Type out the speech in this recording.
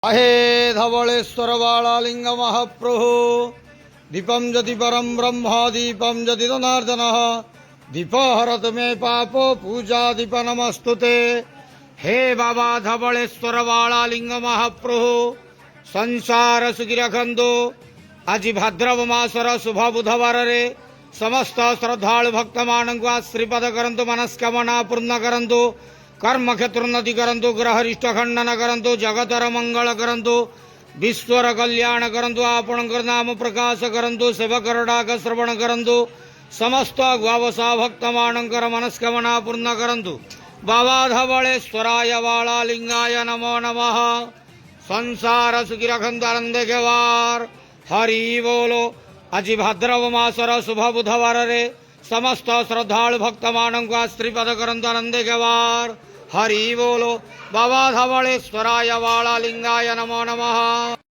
आहे धवलेश्वर बालालिंग महाप्रभु दीपम जति परम ब्रह्म दीपम जति जनार्दन दीप हरत मे पाप पूजा दीप नमस्तुते। हे बाबा धवलेश्वर बालालिंग महाप्रभु संसार सुखी रखंतु। आज भाद्रव मासर शुभ बुधवार रे समस्त श्रद्धालु भक्त मानक श्रीपद करंतु मनस्कामना पूर्ण करंतु कर्म क्षेत्रोन्नति करंतु ग्रहरिष्ट खंडन करंतु जगतर मंगल करंतु विश्वर कल्याण करंतु आपणकर नाम प्रकाश करंतु सेवकर डाक श्रवण करंतु समस्त ग्वावसा भक्त मानकर मनस्कामना पूर्ण करंतु। बाबा धवलेश्वराय बालालिंगाय नमो नमः। संसार सुखी रखंतु आनंद के वार हरि बोलो। आज भाद्रव मासर शुभ बुधवार रे समस्त श्रद्धालु भक्त मानक श्रीपद करंतु आनंद के वार हरि बोलो। बाबा धवलेश्वराय बालालिंगाय नमो नमः।